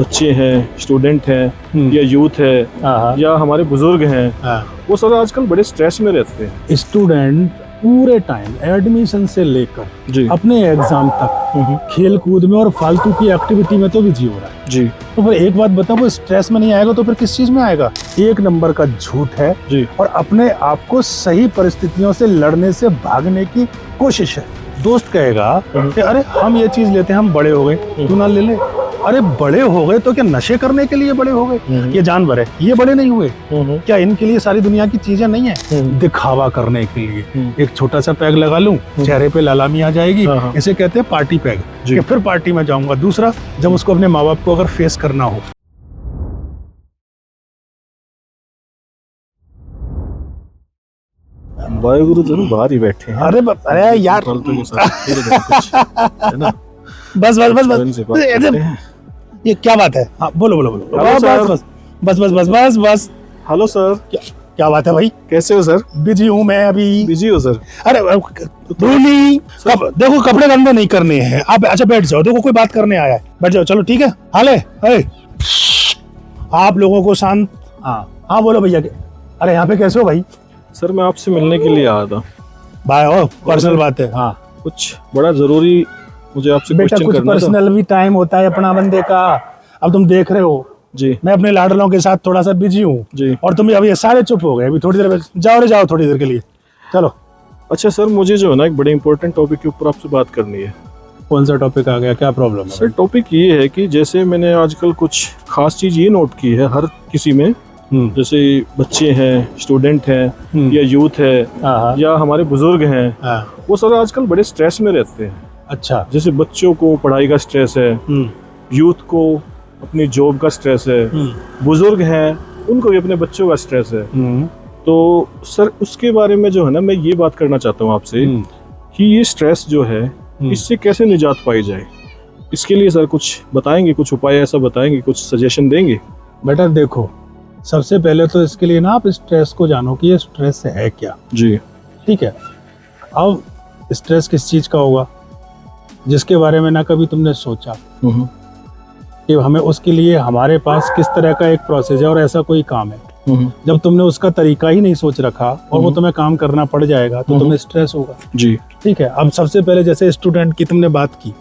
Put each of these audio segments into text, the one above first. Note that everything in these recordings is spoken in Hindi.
बच्चे हैं, स्टूडेंट हैं या यूथ है या हमारे बुजुर्ग हैं, वो सब आजकल बड़े स्ट्रेस में रहते हैं। स्टूडेंट पूरे टाइम एडमिशन से लेकर अपने एग्जाम तक खेल कूद में और फालतू की एक्टिविटी में तो बिजी हो रहा है जी। तो फिर एक बात बताओ, वो स्ट्रेस में नहीं आएगा तो फिर किस चीज में आएगा? एक नंबर का झूठ है जी। और अपने आप को सही परिस्थितियों से लड़ने से भागने की कोशिश है। दोस्त कहेगा कि अरे हम ये चीज लेते हैं, हम बड़े हो गए, तू ना ले ले। अरे बड़े हो गए तो क्या नशे करने के लिए बड़े हो गए? ये जानवर है, ये बड़े नहीं हुए क्या? इनके लिए सारी दुनिया की चीजें नहीं है दिखावा करने के लिए। एक छोटा सा पैग लगा लूं, चेहरे पे लालामी आ जाएगी, इसे कहते हैं पार्टी पैग कि फिर पार्टी में जाऊंगा। दूसरा, जब उसको अपने माँ बाप को अगर फेस करना हो, वाहेगुरु जरूर बाहर ही बैठे हैं। अरे यार फालतू के साथ है ना। बस ये क्या बात है? हाँ बोलो बोलो बोलो। बस। Hello sir. क्या बात है भाई? कैसे हो सर? बिजी हूँ मैं अभी। बिजी हो सर? अरे नहीं, देखो कपड़े गंदे नहीं करने हैं आप। अच्छा बैठ जाओ, देखो कोई बात करने आया है, बैठ जाओ। चलो ठीक है। हाले आप लोगों को शांत। हाँ बोलो भैया। अरे यहाँ पे कैसे हो भाई? सर मैं आपसे मिलने के लिए आया था भाई। पर्सनल बात है। हाँ कुछ बड़ा जरूरी मुझे आपसे बेटा, क्वेश्चन कुछ करना था। पर्सनल भी टाइम होता है अपना बंदे का। अब तुम देख रहे हो जी, मैं अपने लाडलों के साथ थोड़ा सा बिजी हूँ जी। और तुम अभी सारे चुप हो गए। अभी थोड़ी देर में जाओ थोड़ी देर के लिए। चलो। अच्छा सर, मुझे जो है ना एक बड़े इंपॉर्टेंट टॉपिक के ऊपर आपसे बात करनी है। कौन सा टॉपिक आ गया? क्या प्रॉब्लम है? सर टॉपिक ये है कि जैसे मैंने आजकल कुछ खास चीज ये नोट की है हर किसी में, जैसे बच्चे हैं, स्टूडेंट हैं या यूथ है या हमारे बुजुर्ग हैं, वो सब आजकल बड़े स्ट्रेस में रहते हैं। अच्छा। जैसे बच्चों को पढ़ाई का स्ट्रेस है, यूथ को अपनी जॉब का स्ट्रेस है, बुजुर्ग हैं उनको भी अपने बच्चों का स्ट्रेस है। तो सर उसके बारे में जो है ना मैं ये बात करना चाहता हूँ आपसे कि ये स्ट्रेस जो है इससे कैसे निजात पाई जाए। इसके लिए सर कुछ बताएंगे, कुछ उपाय ऐसा बताएंगे, कुछ सजेशन देंगे? बेटा देखो, सबसे पहले तो इसके लिए ना आप स्ट्रेस को जानो कि ये स्ट्रेस है क्या। जी ठीक है। अब स्ट्रेस किस चीज का होगा जिसके बारे में ना कभी तुमने सोचा कि हमें उसके लिए हमारे पास किस तरह का एक प्रोसेस है और ऐसा कोई काम है। जब तुमने उसका तरीका ही नहीं सोच रखा और वो तुम्हें काम करना पड़ जाएगा तो तुम्हें स्ट्रेस होगा। जी ठीक है। अब सबसे पहले जैसे स्टूडेंट की तुमने बात की,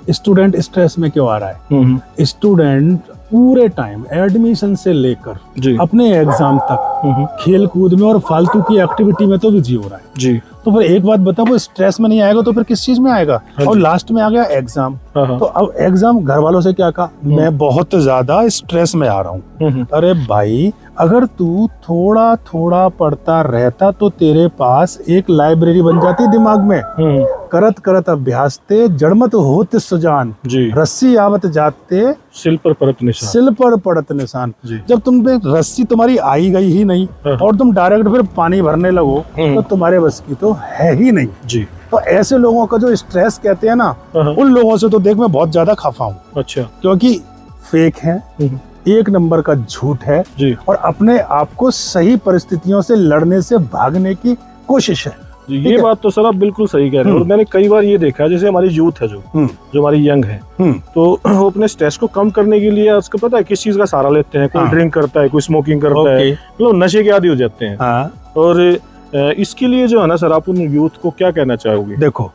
स्टूडेंट स्ट्रेस में क्यों आ रहा है? स्टूडेंट पूरे टाइम एडमिशन से लेकर अपने एग्जाम तक खेल कूद में और फालतू की एक्टिविटी में तो बिजी हो रहा है जी। तो फिर एक बात बताओ, वो स्ट्रेस में नहीं आएगा तो फिर किस चीज में आएगा? और लास्ट में आ गया एग्जाम। तो अब एग्जाम, घर वालों से क्या कहा? मैं बहुत ज्यादा स्ट्रेस में आ रहा हूँ। अरे भाई, अगर तू थोड़ा थोड़ा पढ़ता रहता तो तेरे पास एक लाइब्रेरी बन जाती दिमाग में। करत करत अभ्यास ते जड़मत होत सुजान, रस्सी आवत जाते सिल पर पड़त निशान। सिल पर पड़त निशान। जब तुम पे रस्सी तुम्हारी आई गई ही नहीं और तुम डायरेक्ट फिर पानी भरने लगो तो तुम्हारे बस की तो है ही नहीं जी। तो ऐसे लोगों का जो स्ट्रेस कहते हैं ना, उन लोगों से तो देख मैं बहुत ज्यादा खफा हूँ। अच्छा। क्योंकि फेक है, एक नंबर का झूठ है जी। और अपने आप को सही परिस्थितियों से लड़ने से भागने की कोशिश है। ये बात तो सर आप बिल्कुल सही कह रहे हैं। और मैंने कई बार ये देखा है, जैसे हमारी यूथ है जो हमारी यंग है, तो वो अपने स्ट्रेस को कम करने के लिए उसको पता है किस चीज का सहारा लेते हैं। कोई ड्रिंक करता है, कोई स्मोकिंग करता है, मतलब नशे के आदी हो जाते हैं। और इसके लिए जो है ना सर, आप उन यूथ को क्या कहना चाहोगे? देखो,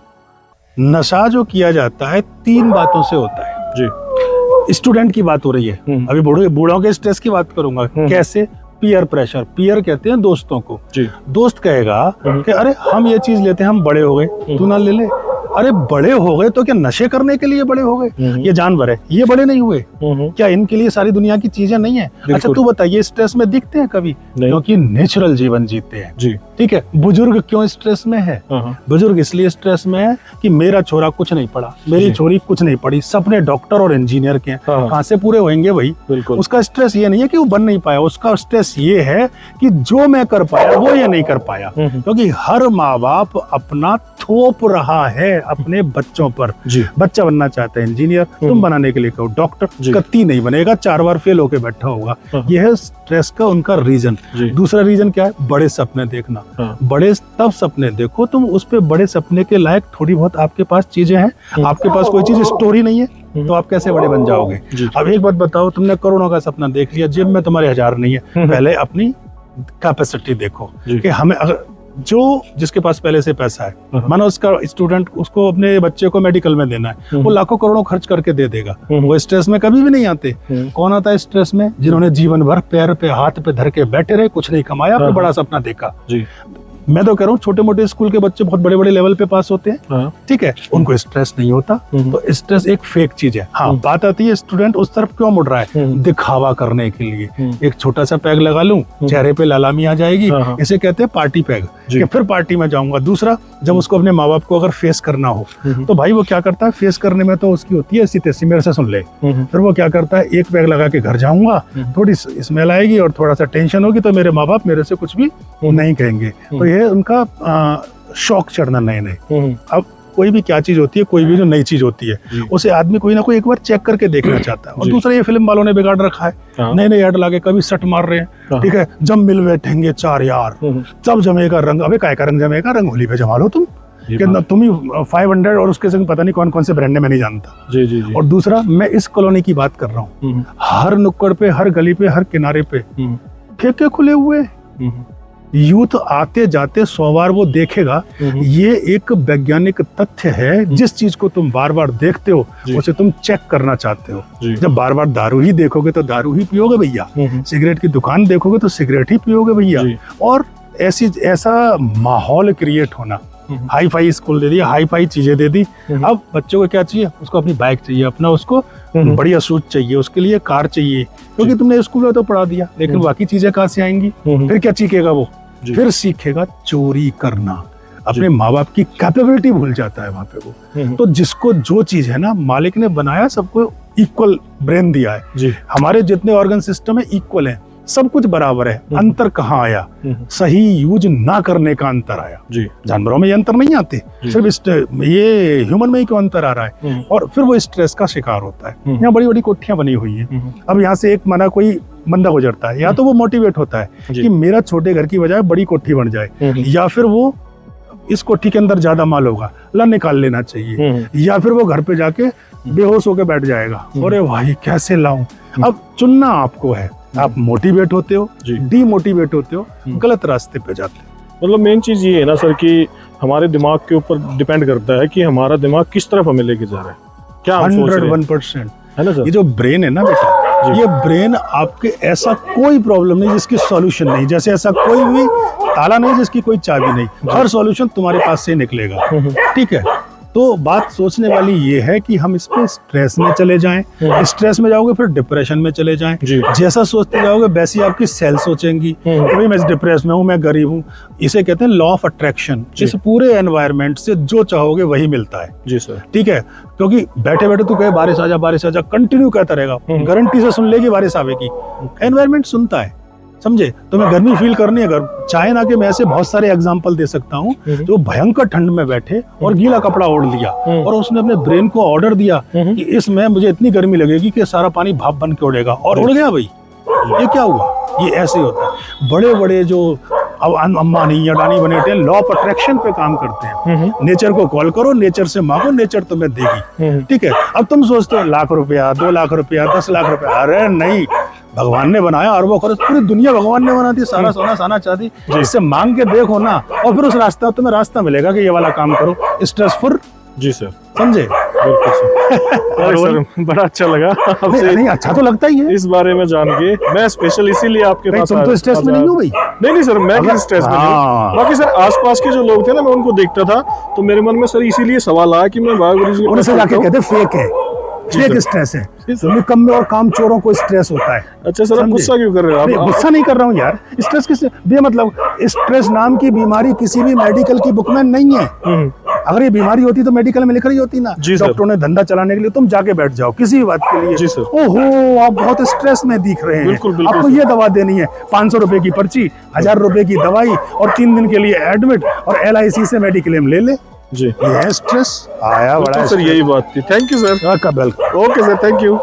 नशा जो किया जाता है 3 बातों से होता है जी। स्टूडेंट की बात हो रही है, अभी बूढ़ों के स्ट्रेस की बात करूंगा। कैसे? Peer pressure. पीयर कहते हैं दोस्तों को जी। दोस्त कहेगा कि अरे हम ये चीज लेते हैं, हम बड़े हो गए, तू ना ले ले। अरे बड़े हो गए तो क्या नशे करने के लिए बड़े हो गए? ये जानवर है, ये बड़े नहीं हुए क्या? इनके लिए सारी दुनिया की चीजें नहीं है। अच्छा तू बताइए, स्ट्रेस में दिखते हैं कभी? क्योंकि नेचुरल जीवन जीते हैं जी। ठीक है। बुजुर्ग क्यों स्ट्रेस में है? बुजुर्ग इसलिए स्ट्रेस में है कि मेरा छोरा कुछ नहीं पढ़ा, मेरी छोरी कुछ नहीं पढ़ी, सपने डॉक्टर और इंजीनियर के हैं, कहाँ से पूरे होंगे भाई? उसका स्ट्रेस ये नहीं है कि वो बन नहीं पाया, उसका स्ट्रेस ये है कि जो मैं कर पाया वो ये नहीं कर पाया। क्योंकि हर माँ बाप अपना थोप रहा है अपने बच्चों पर जी। बच्चा बनना चाहता है इंजीनियर, तुम बनाने के लिए कहो डॉक्टर, कत्ती नहीं बनेगा, 4 बार फेल होके बैठा होगा। यह है स्ट्रेस का उनका रीजन। दूसरा रीजन क्या है? बड़े सपने देखना। हाँ। बड़े तब सपने देखो तुम, उस पे बड़े सपने के लायक थोड़ी बहुत आपके पास चीजें हैं। आपके पास कोई चीज स्टोरी नहीं है तो आप कैसे बड़े बन जाओगे? अब एक बात बताओ, तुमने करोड़ों का सपना देख लिया, जेब में तुम्हारे 1000 नहीं है, पहले अपनी कैपेसिटी देखो कि हमें अगर जो जिसके पास पहले से पैसा है, मानो उसका स्टूडेंट, उसको अपने बच्चे को मेडिकल में देना है, वो लाखों करोड़ों खर्च करके दे देगा, वो स्ट्रेस में कभी भी नहीं आते। कौन आता है स्ट्रेस में? जिन्होंने जीवन भर पैर पे हाथ पे धर के बैठे रहे, कुछ नहीं कमाया, फिर बड़ा सपना देखा। मैं तो कह रहा हूँ छोटे मोटे स्कूल के बच्चे बहुत बड़े बड़े लेवल पे पास होते हैं, ठीक है, उनको स्ट्रेस नहीं होता। तो स्ट्रेस एक फेक चीज है। हाँ, बात आती है स्टूडेंट उस तरफ क्यों मुड़ रहा है? दिखावा करने के लिए। एक छोटा सा पैग लगा लूं, चेहरे पे लालामी आ जाएगी, इसे कहते हैं पार्टी पैग, कि फिर पार्टी में जाऊंगा। दूसरा, जब उसको अपने माँ बाप को अगर फेस करना हो तो भाई वो क्या करता है, फेस करने में तो उसकी होती है ऐसी तैसी, मेरे से सुन ले। फिर वो क्या करता है, एक पैग लगा के घर जाऊंगा, थोड़ी स्मेल आएगी और थोड़ा सा टेंशन होगी तो मेरे माँ बाप मेरे से कुछ भी नहीं कहेंगे। तो ये उनका शौक चढ़ना नए नए। अब कोई भी क्या चीज होती है, कोई भी जो नई चीज होती है, उसे आदमी कोई ना कोई एक बार चेक करके देखना चाहता है। और दूसरा, ये फिल्म वालों ने बिगाड़ रखा है, नए नए ऐड लाके कभी सट मार रहे हैं, ठीक है, जब मिल बैठेंगे चार यार, जब जमेगा रंग। अबे काय का रंग जमेगा? रंग होली पे जमा लो तुम, कि तुम ही 500 और उसके संग पता नहीं कौन कौन से ब्रांड है, मैं नहीं जानता। जी। और दूसरा, मैं इस कॉलोनी की बात कर रहा हूँ, हर नुक्कड़ पे, हर गली पे, हर किनारे पे ठेके खुले हुए। यूथ आते जाते 100 बार वो देखेगा। ये एक वैज्ञानिक तथ्य है, जिस चीज को तुम बार बार देखते हो उसे तुम चेक करना चाहते हो। जब बार बार दारू ही देखोगे तो दारू ही पियोगे भैया, सिगरेट की दुकान देखोगे तो सिगरेट ही पियोगे भैया। और ऐसा माहौल क्रिएट होना, हाई फाई स्कूल दे दिया, हाई फाई चीजें दे दी। अब बच्चों को क्या चाहिए? उसको अपनी बाइक चाहिए, अपना उसको बढ़िया शूज चाहिए, उसके लिए कार चाहिए, क्योंकि तुमने स्कूल में तो पढ़ा दिया, लेकिन बाकी चीजें कहाँ से आएंगी? फिर क्या सीखेगा वो? फिर सीखेगा चोरी करना। अपने माँ बाप की कैपेबिलिटी भूल जाता है वहां पे वो। तो जिसको जो चीज है ना, मालिक ने बनाया, सबको इक्वल ब्रेन दिया है। हमारे जितने ऑर्गन सिस्टम है इक्वल है, सब कुछ बराबर है। अंतर कहाँ आया? सही यूज ना करने का अंतर आया। जानवरों में ये अंतर नहीं आते, सिर्फ ये ह्यूमन में ही क्यों अंतर आ रहा है? और फिर वो स्ट्रेस का शिकार होता है। यहाँ बड़ी बड़ी कोठियां बनी हुई है। अब यहाँ से एक मना कोई बंदा गुजरता है, या तो वो मोटिवेट होता है कि मेरा छोटे घर की बजाय बड़ी कोठी बन जाए, या फिर वो इस कोठी के अंदर ज्यादा माल होगा, ला निकाल लेना चाहिए, या फिर वो घर पे जाके बेहोश होके बैठ जाएगा, अरे भाई कैसे लाऊं? अब चुनना आपको है। आप मोटिवेट होते हो, डीमोटिवेट होते हो, गलत रास्ते पे जाते हो। मतलब मेन चीज ये है ना सर कि हमारे दिमाग के ऊपर डिपेंड करता है कि हमारा दिमाग किस तरफ हमें लेके जा रहा है, क्या 101% है ना सर। ये जो ब्रेन है ना बेटा, ये ब्रेन आपके, ऐसा कोई प्रॉब्लम नहीं जिसकी सॉल्यूशन नहीं, जैसे ऐसा कोई भी ताला नहीं जिसकी कोई चाबी नहीं, हर सॉल्यूशन तुम्हारे पास से निकलेगा, ठीक है। तो बात सोचने वाली ये है कि हम इस पे स्ट्रेस में चले जाएं, स्ट्रेस में जाओगे फिर डिप्रेशन में चले जाएं। जैसा सोचते जाओगे वैसी आपकी सेल सोचेंगी कि भाई मैं डिप्रेस में हूँ, मैं गरीब हूँ। इसे कहते हैं लॉ ऑफ अट्रैक्शन। इस पूरे एनवायरनमेंट से जो चाहोगे वही मिलता है। जी सर, ठीक है। क्योंकि बैठे बैठे तू कहे बारिश आ जा, कंटिन्यू कहता रहेगा, गारंटी से सुन लेगी बारिश आवेगी। एनवायरनमेंट सुनता है, समझे। तुम्हें गर्मी फील करनी है, अगर चाइना के मैं ऐसे बहुत सारे एग्जांपल दे सकता हूँ जो भयंकर ठंड में बैठे और गीला कपड़ा ओढ़ लिया, और उसने अपने ब्रेन को ऑर्डर दिया कि इसमें मुझे इतनी गर्मी लगेगी कि सारा पानी भाप बन के उड़ेगा, और उड़ गया भाई। ये क्या हुआ? ये ऐसे ही होता है। बड़े बड़े जो अब अंबानी अडानी बने थे, लॉ ऑफ अट्रैक्शन पे काम करते हैं। नेचर को कॉल करो, नेचर से मांगो, नेचर तुम्हें देगी, ठीक है। अब तुम सोचते हो लाख रुपया, 2 लाख रुपया, 10 लाख रुपया, अरे नहीं, भगवान ने बनाया अरबों खरब, पूरी दुनिया भगवान ने बना दी, सारा सोना साना चांदी। इससे मांग के देखो ना, और फिर उस रास्ता तुम्हें रास्ता मिलेगा कि ये वाला काम करो, स्ट्रेस फ्री। जी सर, समझे। बिल्कुल सर। सर बड़ा अच्छा लगा आपसे। नहीं अच्छा तो लगता ही है इस बारे में जान के। मैं स्पेशल इसीलिए आपके पास तुम तो स्ट्रेस में नहीं हो भाई? नहीं सर, मैं किसी स्ट्रेस में नहीं। बाकी सर आसपास के जो लोग थे ना, मैं उनको देखता था तो मेरे मन में सर इसीलिए सवाल आया कि मैं उनसे जाके कहते फेक है, फेक स्ट्रेस है। कम में और काम चोरों को स्ट्रेस होता है। अच्छा सर, आप गुस्सा क्यों कर रहे हो? आप गुस्सा नहीं कर रहा हूँ यार। स्ट्रेस किस बेमतलब, स्ट्रेस नाम की बीमारी किसी भी मेडिकल की बुक में नहीं है। अगर ये बीमारी होती तो मेडिकल में लिख रही होती ना, डॉक्टरों ने धंधा चलाने के लिए, तुम जाके बैठ जाओ किसी भी बात के लिए। जी सर। ओहो, आप बहुत स्ट्रेस में दिख रहे हैं। बिल्कुल, आपको ये दवा देनी है, 500 रुपए की पर्ची, 1000 रुपए की दवाई, और 3 दिन के लिए एडमिट, और LIC से मेडिक्लेम ले ले। जी, ये स्ट्रेस आया बड़ा सर। यही बात थी। Thank you sir. Welcome. Okay sir, thank you.